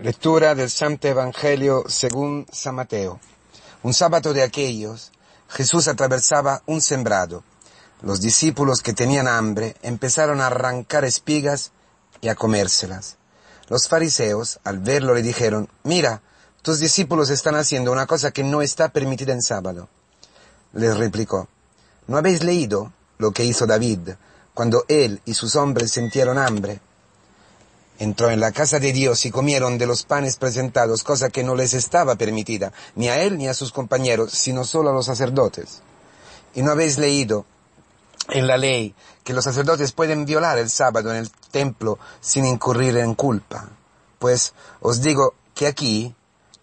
Lectura del Santo Evangelio según San Mateo. Un sábado de aquellos, Jesús atravesaba un sembrado. Los discípulos que tenían hambre empezaron a arrancar espigas y a comérselas. Los fariseos, al verlo, le dijeron: «Mira, tus discípulos están haciendo una cosa que no está permitida en sábado». Les replicó: «¿No habéis leído lo que hizo David cuando él y sus hombres sintieron hambre? Entró en la casa de Dios y comieron de los panes presentados, cosa que no les estaba permitida, ni a él ni a sus compañeros, sino solo a los sacerdotes. ¿Y no habéis leído en la ley que los sacerdotes pueden violar el sábado en el templo sin incurrir en culpa? Pues os digo que aquí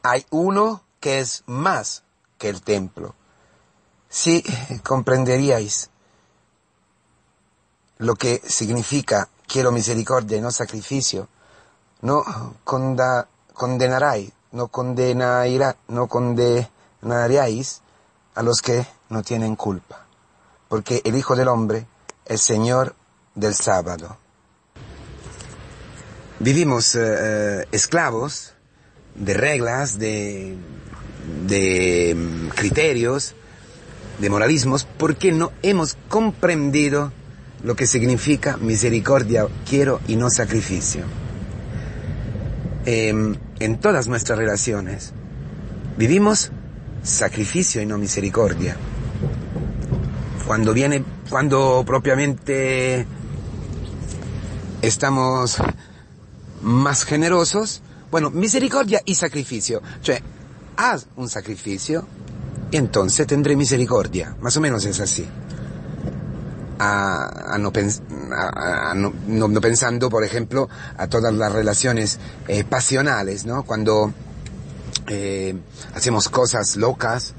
hay uno que es más que el templo. Si comprenderíais lo que significa quiero misericordia y no sacrificio, no condenaréis a los que no tienen culpa, porque el Hijo del Hombre es Señor del sábado». Vivimos esclavos de reglas, de criterios, de moralismos, porque no hemos comprendido lo que significa misericordia quiero y no sacrificio. En todas nuestras relaciones vivimos sacrificio y no misericordia. Cuando propiamente estamos más generosos, bueno, misericordia y sacrificio. Cioè, haz un sacrificio y entonces tendré misericordia. Más o menos es así. No pensando, por ejemplo, a todas las relaciones pasionales, ¿no? Cuando hacemos cosas locas,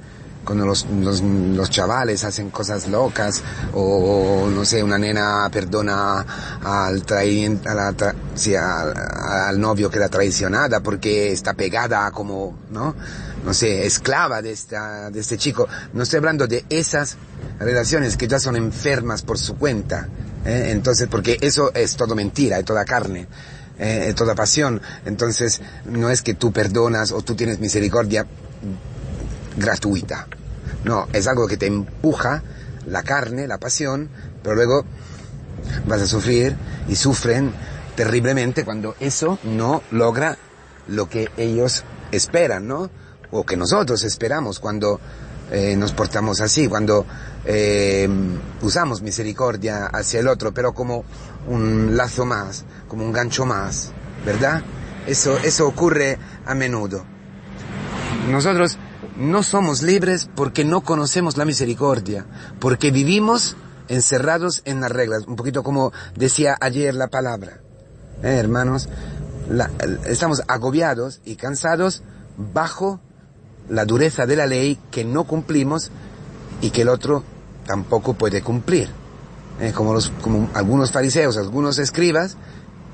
cuando los chavales hacen cosas locas, o no sé, una nena perdona al novio que la traicionada porque está pegada como, ¿no? No sé, esclava de este chico. No estoy hablando de esas relaciones que ya son enfermas por su cuenta, entonces, porque eso es todo mentira, es toda carne, es toda pasión. Entonces, no es que tú perdonas o tú tienes misericordia gratuita. No, es algo que te empuja la carne, la pasión, pero luego vas a sufrir y sufren terriblemente cuando eso no logra lo que ellos esperan, ¿no? O que nosotros esperamos cuando nos portamos así, cuando usamos misericordia hacia el otro, pero como un lazo más, como un gancho más, ¿verdad? Eso ocurre a menudo. Nosotros no somos libres porque no conocemos la misericordia, porque vivimos encerrados en las reglas, un poquito como decía ayer la palabra. Hermanos, estamos agobiados y cansados bajo la dureza de la ley que no cumplimos y que el otro tampoco puede cumplir. Como algunos fariseos, algunos escribas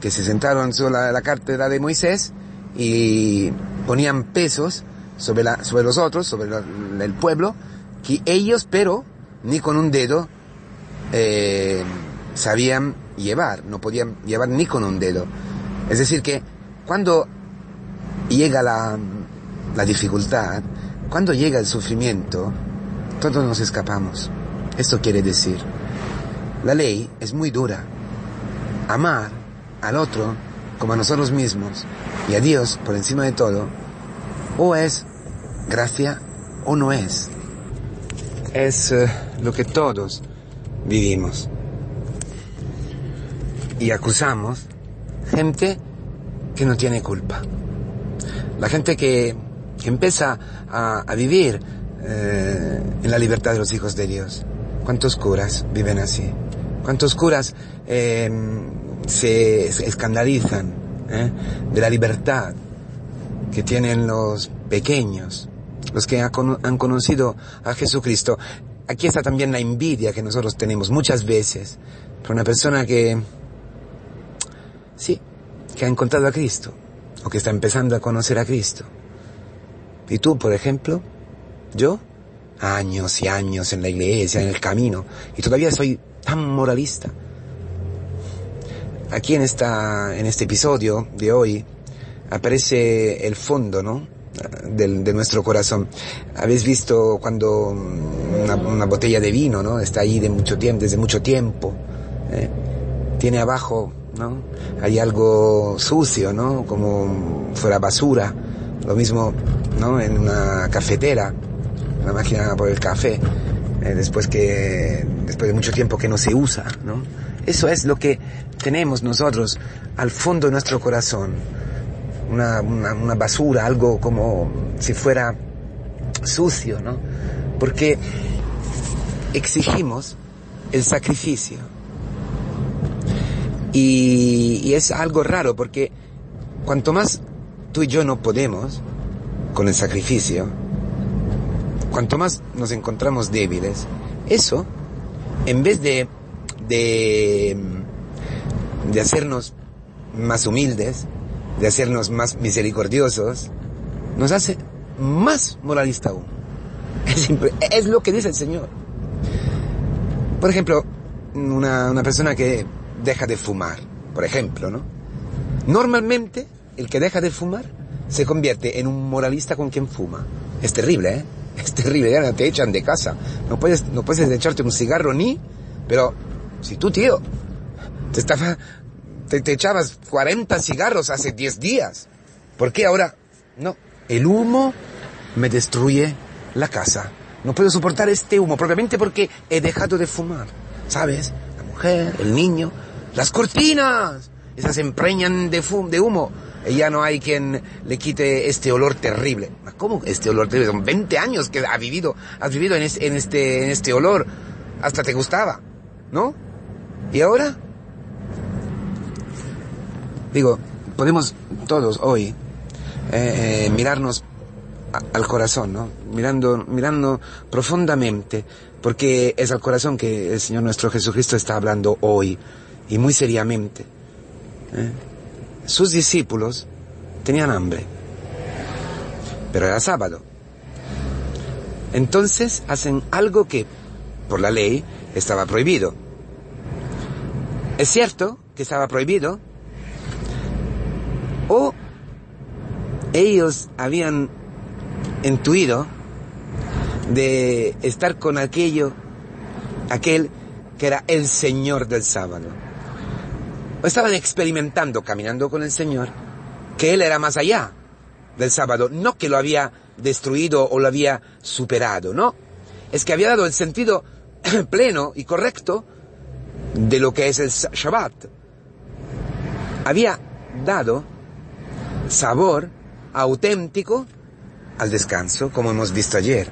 que se sentaron sobre la cátedra de Moisés y ponían pesos sobre los otros, sobre el pueblo, que ellos, pero ni con un dedo sabían llevar, no podían llevar ni con un dedo. Es decir que cuando llega la dificultad, cuando llega el sufrimiento, todos nos escapamos. Esto quiere decir, la ley es muy dura. Amar al otro como a nosotros mismos y a Dios por encima de todo, o es gracia o no es. Es lo que todos vivimos. Y acusamos gente que no tiene culpa. La gente que empieza a vivir en la libertad de los hijos de Dios. ¿Cuántos curas viven así? ¿Cuántos curas se escandalizan de la libertad que tienen los pequeños, los que han conocido a Jesucristo? Aquí está también la envidia que nosotros tenemos muchas veces por una persona que ha encontrado a Cristo o que está empezando a conocer a Cristo. Y tú, por ejemplo, yo, años y años en la iglesia, en el camino, y todavía soy tan moralista. Aquí en este episodio de hoy aparece el fondo, ¿no? De nuestro corazón. Habéis visto cuando una botella de vino, ¿no? Está ahí desde mucho tiempo, tiene abajo, ¿no? Hay algo sucio, ¿no? Como fuera basura. Lo mismo, ¿no? En una cafetera, una máquina por el café, después de mucho tiempo que no se usa, ¿no? Eso es lo que tenemos nosotros al fondo de nuestro corazón. Una basura, algo como si fuera sucio, ¿no? Porque exigimos el sacrificio. Y es algo raro, porque cuanto más tú y yo no podemos con el sacrificio, cuanto más nos encontramos débiles, eso, en vez de hacernos más humildes, de hacernos más misericordiosos, nos hace más moralista aún. Es lo que dice el Señor. Por ejemplo, una persona que deja de fumar, por ejemplo, ¿no? Normalmente, el que deja de fumar se convierte en un moralista con quien fuma. Es terrible, ¿eh? Es terrible, ya te echan de casa. No puedes echarte un cigarro pero si tú, tío, te echabas 40 cigarros hace 10 días. ¿Por qué ahora? No, el humo me destruye la casa. No puedo soportar este humo, propiamente porque he dejado de fumar. ¿Sabes? La mujer, el niño, las cortinas, esas se empreñan de humo. Y ya no hay quien le quite este olor terrible. ¿Cómo este olor terrible? Son 20 años que has vivido en este olor. Hasta te gustaba, ¿no? ¿Y ahora? Digo, podemos todos hoy mirarnos al corazón, ¿no? Mirando profundamente, porque es al corazón que el Señor nuestro Jesucristo está hablando hoy, y muy seriamente. Sus discípulos tenían hambre, pero era sábado. Entonces hacen algo que, por la ley, estaba prohibido. Es cierto que estaba prohibido, o ellos habían intuido de estar con aquel que era el Señor del sábado. O estaban experimentando, caminando con el Señor, que Él era más allá del sábado, no que lo había destruido o lo había superado, no. Es que había dado el sentido pleno y correcto de lo que es el Shabbat. Había dado sabor auténtico al descanso, como hemos visto ayer.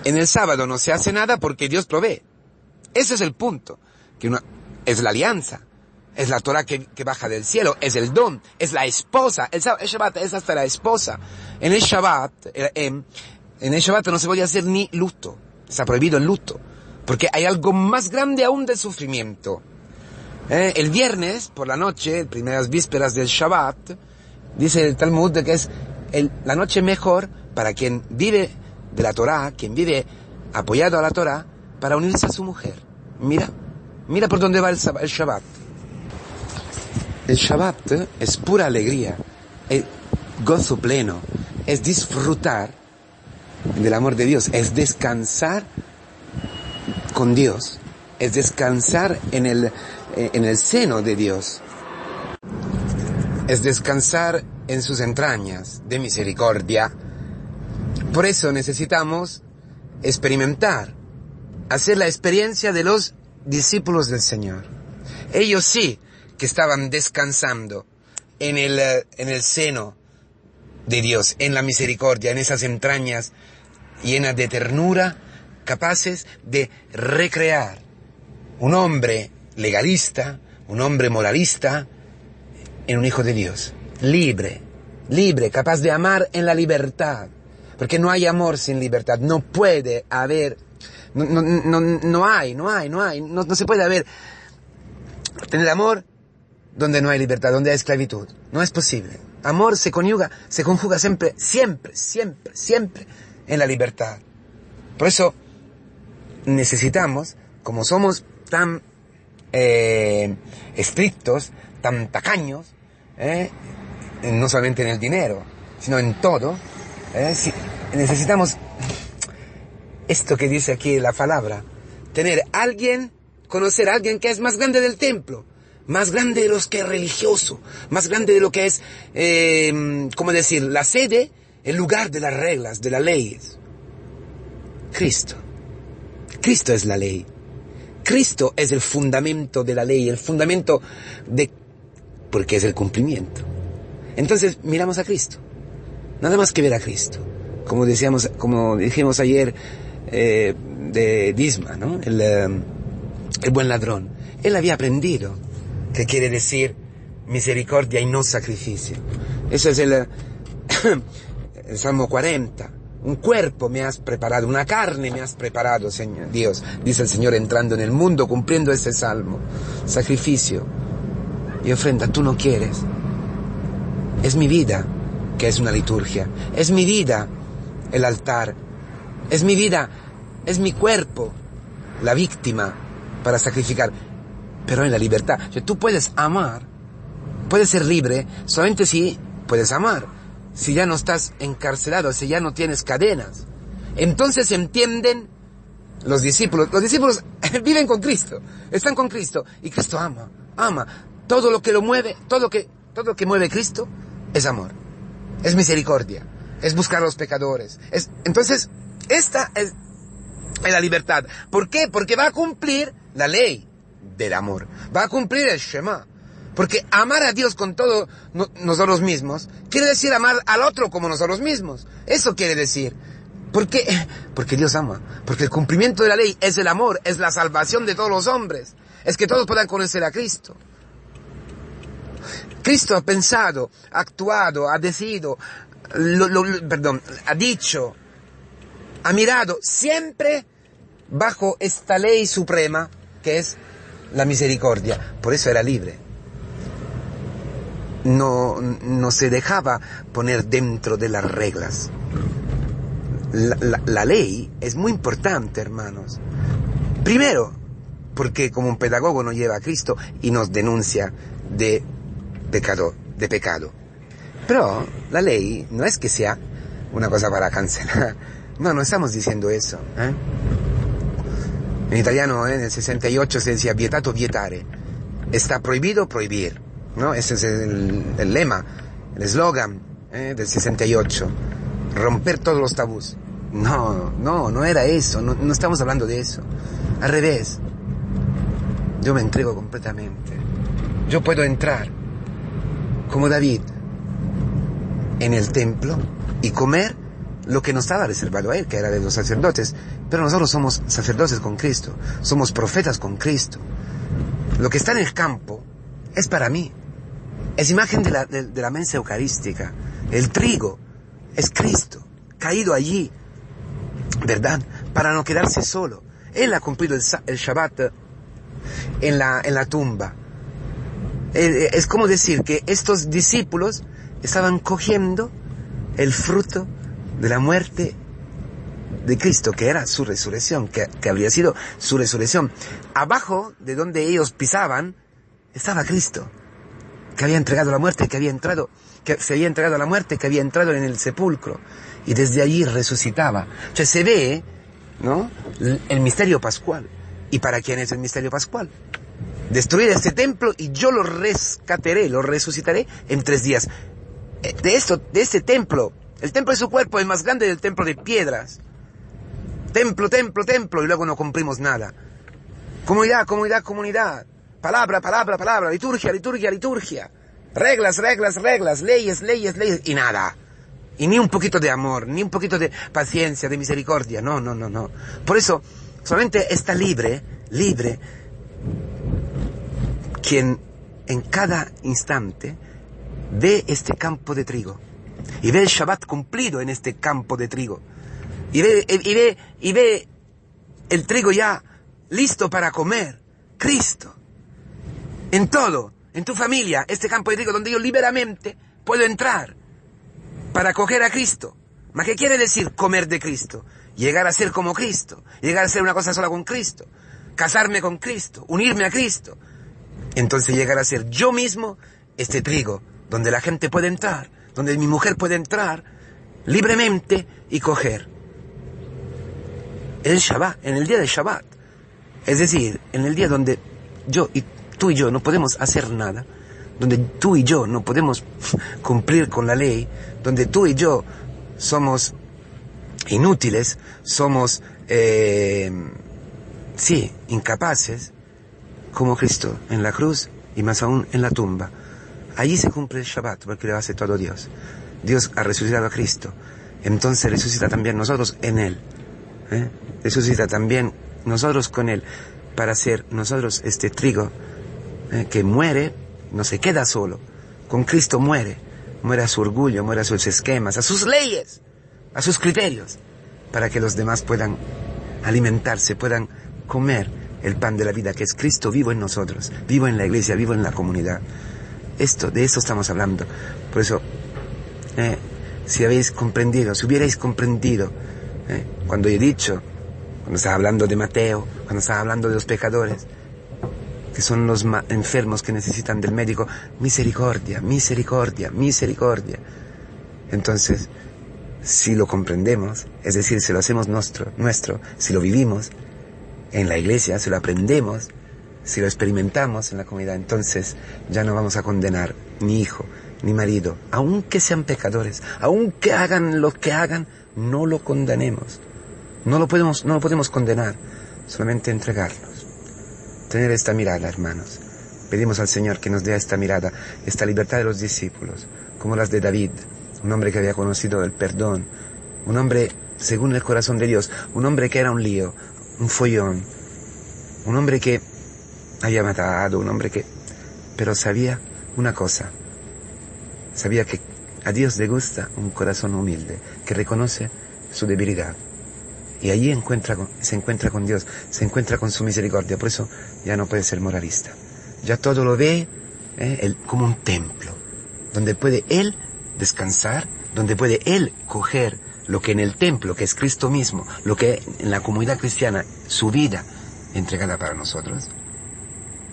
En el sábado no se hace nada porque Dios provee. Ese es el punto. Es la alianza, es la Torah que baja del cielo, es el don, es la esposa. El Shabbat es hasta la esposa. En el Shabbat no se puede hacer ni luto. Está prohibido el luto, porque hay algo más grande aún del sufrimiento. El viernes por la noche, primeras vísperas del Shabbat, dice el Talmud que es la noche mejor para quien vive de la Torah, quien vive apoyado a la Torah, para unirse a su mujer. Mira por dónde va el Shabbat. El Shabbat es pura alegría, es gozo pleno, es disfrutar del amor de Dios, es descansar con Dios, es descansar en el seno de Dios, es descansar en sus entrañas de misericordia. Por eso necesitamos experimentar, hacer la experiencia de los discípulos del Señor. Ellos sí que estaban descansando en el seno de Dios, en la misericordia, en esas entrañas llenas de ternura, capaces de recrear un hombre legalista, un hombre moralista, en un hijo de Dios, libre, capaz de amar en la libertad, porque no hay amor sin libertad, no puede haber, no se puede haber, tener amor donde no hay libertad, donde hay esclavitud, no es posible. Amor se conjuga siempre en la libertad. Por eso necesitamos, como somos tan estrictos, tan tacaños, no solamente en el dinero, sino en todo, necesitamos esto que dice aquí la palabra, conocer a alguien que es más grande del templo, más grande de los que es religioso, más grande de lo que es, ¿cómo decir?, la sede, el lugar de las reglas, de las leyes. Cristo. Cristo es la ley. Cristo es el fundamento de la ley, el fundamento porque es el cumplimiento. Entonces, miramos a Cristo. Nada más que ver a Cristo. Como dijimos ayer, de Disma, ¿no? El buen ladrón. Él había aprendido que quiere decir misericordia y no sacrificio. Eso es el Salmo 40. Un cuerpo me has preparado, una carne me has preparado, Señor Dios, dice el Señor entrando en el mundo, cumpliendo ese salmo. Sacrificio y ofrenda, tú no quieres. Es mi vida, que es una liturgia. Es mi vida, el altar. Es mi vida, es mi cuerpo, la víctima para sacrificar. Pero en la libertad. O sea, tú puedes amar, puedes ser libre, solamente si puedes amar. Si ya no estás encarcelado, si ya no tienes cadenas. Entonces entienden los discípulos. Los discípulos viven con Cristo, están con Cristo. Y Cristo ama. Todo lo que lo mueve, todo lo que mueve Cristo es amor. Es misericordia. Es buscar a los pecadores. Entonces, esta es la libertad. ¿Por qué? Porque va a cumplir la ley del amor. Va a cumplir el Shema. Porque amar a Dios con todo nosotros mismos quiere decir amar al otro como nosotros mismos. Eso quiere decir. ¿Por qué? Porque Dios ama. Porque el cumplimiento de la ley es el amor, es la salvación de todos los hombres. Es que todos puedan conocer a Cristo. Cristo ha pensado, ha actuado, ha decidido, ha dicho, ha mirado siempre bajo esta ley suprema que es la misericordia. Por eso era libre. No se dejaba poner dentro de las reglas. La ley es muy importante, hermanos. Primero, porque como un pedagogo nos lleva a Cristo y nos denuncia de pecado. Pero la ley no es que sea una cosa para cancelar. No estamos diciendo eso. En italiano, en el 68 se decía vietato vietare. Está prohibido prohibir. ¿No? Ese es el lema, el eslogan del 68. Romper todos los tabús. No era eso. No estamos hablando de eso. Al revés. Yo me entrego completamente. Yo puedo entrar como David en el templo y comer lo que no estaba reservado a él, que era de los sacerdotes. Pero nosotros somos sacerdotes con Cristo. Somos profetas con Cristo. Lo que está en el campo es para mí. Es imagen de la mensa eucarística. El trigo es Cristo, caído allí, ¿verdad? Para no quedarse solo. Él ha cumplido el Shabbat en la tumba. Es como decir que estos discípulos estaban cogiendo el fruto de la muerte de Cristo, que era su resurrección, que habría sido su resurrección. Abajo de donde ellos pisaban estaba Cristo, que había entregado la muerte, que se había entregado a la muerte, que había entrado en el sepulcro, y desde allí resucitaba. O sea, se ve, ¿no?, el misterio pascual. ¿Y para quién es el misterio pascual? Destruir este templo y yo lo rescataré, lo resucitaré en 3 días. De este templo, el templo de su cuerpo es más grande del templo de piedras. Templo, y luego no cumplimos nada. Comunidad. Palabra, liturgia. Reglas, leyes, y nada. Y ni un poquito de amor, ni un poquito de paciencia, de misericordia. No. Por eso, solamente está libre, quien en cada instante ve este campo de trigo. Y ve el Shabbat cumplido en este campo de trigo. Y ve el trigo ya listo para comer. Cristo. En todo, en tu familia, este campo de trigo donde yo liberamente puedo entrar para coger a Cristo. ¿Ma qué quiere decir comer de Cristo? Llegar a ser como Cristo, llegar a ser una cosa sola con Cristo, casarme con Cristo, unirme a Cristo. Entonces llegar a ser yo mismo este trigo donde la gente puede entrar, donde mi mujer puede entrar libremente y coger. El Shabbat, en el día del Shabbat. Es decir, en el día donde tú y yo no podemos hacer nada, donde tú y yo no podemos cumplir con la ley, donde tú y yo somos inútiles, somos, incapaces, como Cristo en la cruz y más aún en la tumba. Allí se cumple el Shabbat porque lo hace todo Dios. Dios ha resucitado a Cristo, entonces resucita también nosotros en Él. Resucita también nosotros con Él, para ser nosotros este trigo que muere, no se queda solo. Con Cristo muere a su orgullo, muere a sus esquemas, a sus leyes, a sus criterios, para que los demás puedan alimentarse, puedan comer el pan de la vida, que es Cristo vivo en nosotros, vivo en la iglesia, vivo en la comunidad. De esto estamos hablando. Por eso, si hubierais comprendido, cuando he dicho, cuando estaba hablando de Mateo, cuando estaba hablando de los pecadores, que son los enfermos que necesitan del médico, misericordia, misericordia, misericordia. Entonces, si lo comprendemos, es decir, si lo hacemos nuestro, si lo vivimos en la iglesia, si lo aprendemos, si lo experimentamos en la comunidad, entonces ya no vamos a condenar ni hijo, ni marido, aunque sean pecadores, aunque hagan lo que hagan, no lo condenemos. No lo podemos condenar, solamente entregarnos. Tener esta mirada, hermanos. Pedimos al Señor que nos dé esta mirada, esta libertad de los discípulos, como las de David, un hombre que había conocido el perdón, un hombre según el corazón de Dios, un hombre que era un lío, un follón, un hombre que había matado, pero sabía una cosa, sabía que a Dios le gusta un corazón humilde, que reconoce su debilidad. Y allí se encuentra con Dios, se encuentra con su misericordia. Por eso ya no puede ser moralista. Ya todo lo ve como un templo, donde puede Él descansar, donde puede Él coger lo que en el templo, que es Cristo mismo, lo que en la comunidad cristiana, su vida entregada para nosotros,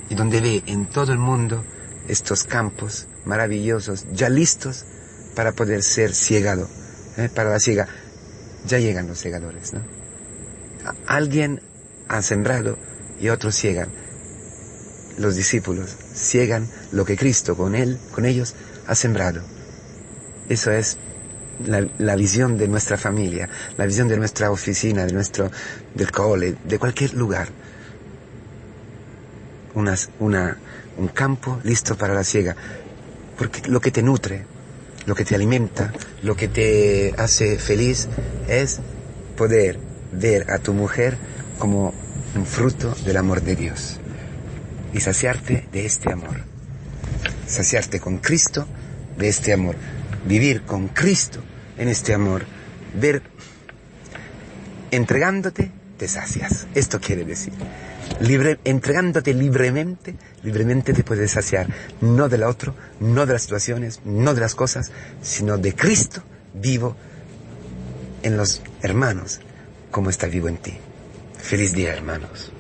y donde ve en todo el mundo estos campos maravillosos, ya listos para poder ser ciegado, para la siega. Ya llegan los segadores, ¿no? Alguien ha sembrado y otros ciegan. Los discípulos ciegan lo que Cristo con ellos ha sembrado. Eso es la visión de nuestra familia, la visión de nuestra oficina, del cole, de cualquier lugar. Un campo listo para la siega. Porque lo que te nutre, lo que te alimenta, lo que te hace feliz es poder ver a tu mujer como un fruto del amor de Dios y saciarte de este amor, saciarte con Cristo de este amor, vivir con Cristo en este amor, entregándote te sacias. Esto quiere decir, entregándote libremente te puedes saciar, no del otro, no de las situaciones, no de las cosas, sino de Cristo vivo en los hermanos, como está vivo en ti. Feliz día, hermanos.